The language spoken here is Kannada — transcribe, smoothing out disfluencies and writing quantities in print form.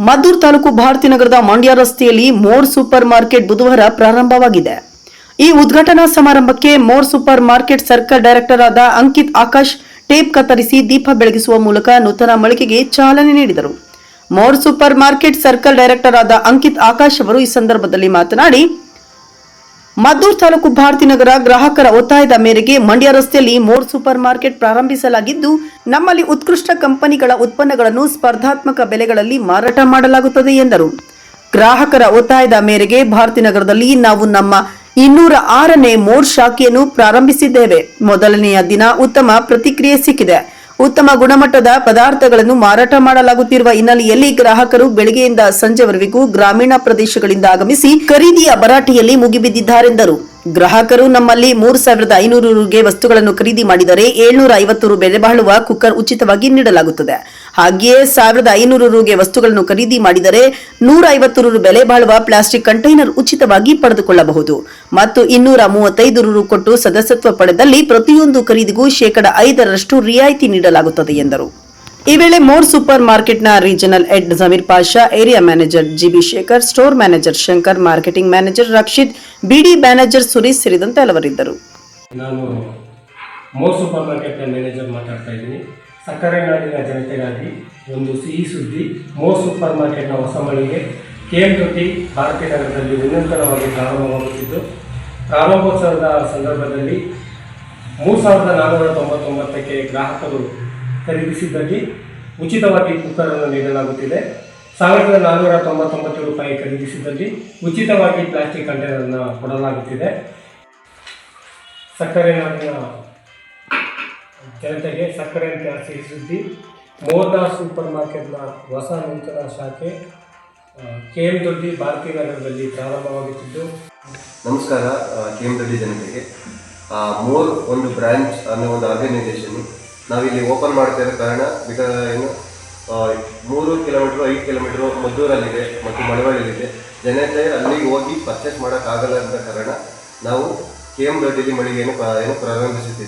ಮದ್ದೂರು ತಾಲೂಕು ಭಾರತೀನಗರದ ಮಂಡ್ಯ ರಸ್ತೆಯಲ್ಲಿ ಮೋರ್ ಸೂಪರ್ ಮಾರ್ಕೆಟ್ ಬುಧವಾರ ಪ್ರಾರಂಭವಾಗಿದೆ. ಈ ಉದ್ಘಾಟನಾ ಸಮಾರಂಭಕ್ಕೆ more super market circle director ಆದ ಅಂಕಿತ್ ಆಕಾಶ್ ಟೇಪ್ ಕತ್ತರಿಸಿ ದೀಪ ಬೆಳಗಿಸುವ ಮೂಲಕ ನೂತನ ಮಳಿಗೆಗೆ ಚಾಲನೆ ನೀಡಿದರು. More super market circle director ಆದ ಅಂಕಿತ್ ಆಕಾಶ್ ಅವರು ಈ ಸಂದರ್ಭದಲ್ಲಿ ಮಾತನಾಡಿ, ಮದ್ದೂರು ತಾಲೂಕು ಭಾರತೀನಗರ ಗ್ರಾಹಕರ ಒತ್ತಾಯದ ಮೇರೆಗೆ ಮಂಡ್ಯ ರಸ್ತೆಯಲ್ಲಿ ಮೋರ್ ಸೂಪರ್ ಮಾರ್ಕೆಟ್ ಪ್ರಾರಂಭಿಸಲಾಗಿದ್ದು, ನಮ್ಮಲ್ಲಿ ಉತ್ಕೃಷ್ಟ ಕಂಪನಿಗಳ ಉತ್ಪನ್ನಗಳನ್ನು ಸ್ಪರ್ಧಾತ್ಮಕ ಬೆಲೆಗಳಲ್ಲಿ ಮಾರಾಟ ಮಾಡಲಾಗುತ್ತದೆ ಎಂದರು. ಗ್ರಾಹಕರ ಒತ್ತಾಯದ ಮೇರೆಗೆ ಭಾರತೀನಗರದಲ್ಲಿ ನಾವು ನಮ್ಮ 206ನೇ ಮೋರ್ ಶಾಖೆಯನ್ನು ಪ್ರಾರಂಭಿಸಿದ್ದೇವೆ. ಮೊದಲನೆಯ ದಿನ ಉತ್ತಮ ಪ್ರತಿಕ್ರಿಯೆ ಸಿಕ್ಕಿದೆ. ಉತ್ತಮ ಗುಣಮಟ್ಟದ ಪದಾರ್ಥಗಳನ್ನು ಮಾರಾಟ ಮಾಡಲಾಗುತ್ತಿರುವ ಹಿನ್ನೆಲೆಯಲ್ಲಿ ಗ್ರಾಹಕರು ಬೆಳಗ್ಗೆಯಿಂದ ಸಂಜೆವರೆಗೂ ಗ್ರಾಮೀಣ ಪ್ರದೇಶಗಳಿಂದ ಆಗಮಿಸಿ ಖರೀದಿಯ ಭರಾಟೆಯಲ್ಲಿ ಮುಗಿಬಿದ್ದಿದ್ದಾರೆಂದರು. ಗ್ರಾಹಕರು ನಮ್ಮಲ್ಲಿ 3,500 ರುಗೆ ವಸ್ತುಗಳನ್ನು ಖರೀದಿ ಮಾಡಿದರೆ 750 ರು ಬೆಲೆ ಬಾಳುವ ಕುಕ್ಕರ್ ಉಚಿತವಾಗಿ ನೀಡಲಾಗುತ್ತದೆ. ಹಾಗೆಯೇ 1,500 ರುಗೆ ವಸ್ತುಗಳನ್ನು ಖರೀದಿ ಮಾಡಿದರೆ 150 ರು ಬೆಲೆ ಬಾಳುವ ಪ್ಲಾಸ್ಟಿಕ್ ಕಂಟೈನರ್ ಉಚಿತವಾಗಿ ಪಡೆದುಕೊಳ್ಳಬಹುದು ಮತ್ತು 235 ರು ಕೊಟ್ಟು ಸದಸ್ಯತ್ವ ಪಡೆದಲ್ಲಿ ಪ್ರತಿಯೊಂದು ಖರೀದಿಗೂ 5% ರಿಯಾಯಿತಿ ನೀಡಲಾಗುತ್ತದೆ ಎಂದರು. ಈ ವೇಳೆ ಮೋರ್ ಸೂಪರ್ ಮಾರ್ಕೆಟ್ನ regional head Zameer Pasha, area manager GB Shekhar, store manager Shankar, marketing manager Rakshith, BD manager Suresh ಸೇರಿದಂತೆ ಹಲವರಿದ್ದರು. ನಾನು ಮೋರ್ ಸೂಪರ್ ಮಾರ್ಕೆಟ್ನ ಮ್ಯಾನೇಜರ್ ಮಾತಾಡ್ತಾ ಇದ್ದೀನಿ. ಸಕ್ಕರೆ ನಾಡಿನ ಜನತೆಗಾಗಿ ಒಂದು ಸಿಹಿ ಸುದ್ದಿ. ಮೋರ್ ಸೂಪರ್ ಮಾರ್ಕೆಟ್ನ ಹೊಸ ಮಳಿಗೆ KM30 ಭಾರತೀನಗರದಲ್ಲಿ ವಿನೂತನವಾಗಿ ಪ್ರಾರಂಭವಾಗುತ್ತಿದ್ದು, ಪ್ರಾರಂಭೋತ್ಸವದ ಸಂದರ್ಭದಲ್ಲಿ 3,499ಕ್ಕೆ ಗ್ರಾಹಕರು ಖರೀದಿಸಿದಲ್ಲಿ ಉಚಿತವಾಗಿ ಕುಕ್ಕರನ್ನು ನೀಡಲಾಗುತ್ತಿದೆ. 1,499 ರೂಪಾಯಿ ಖರೀದಿಸಿದಲ್ಲಿ ಉಚಿತವಾಗಿ ಪ್ಲಾಸ್ಟಿಕ್ ಕಂಟೈನರನ್ನು ಕೊಡಲಾಗುತ್ತಿದೆ. ಸಕ್ಕರೆ ನಾಡಿನ ಜನತೆಗೆ ಸಕ್ಕರೆ ಸಿಹಿ ಸುದ್ದಿ. ಮೋರ್ನ ಸೂಪರ್ ಮಾರ್ಕೆಟ್ನ ಹೊಸ ನೂತನ ಶಾಖೆ KM30 ಭಾರತೀನಗರದಲ್ಲಿ ಪ್ರಾರಂಭವಾಗುತ್ತಿದ್ದು. ನಮಸ್ಕಾರ. KM30 ಜನತೆಗೆ ಮೋರ್ ಒಂದು ಬ್ರಾಂಚ್ ಅನ್ನೋ ಒಂದು ಆರ್ಗನೈಸೇಷನ್ ನಾವಿಲ್ಲಿ ಓಪನ್ ಮಾಡ್ತಾ ಇರೋ ಕಾರಣ ಏನು 3 ಕಿಲೋಮೀಟ್ರು 5 ಕಿಲೋಮೀಟ್ರು ಮದ್ದೂರಲ್ಲಿದೆ ಮತ್ತು ಮಳವಳ್ಳಿಲಿದೆ. ಜನತೆ ಅಲ್ಲಿಗೆ ಹೋಗಿ ಪರ್ಚೇಸ್ ಮಾಡೋಕ್ಕಾಗಲ್ಲ ಅಂತ ಕಾರಣ ನಾವು KM30 ಮಳಿಗೆಯನ್ನು ಪ್ರಾರಂಭಿಸುತ್ತಿದ್ದೇವೆ.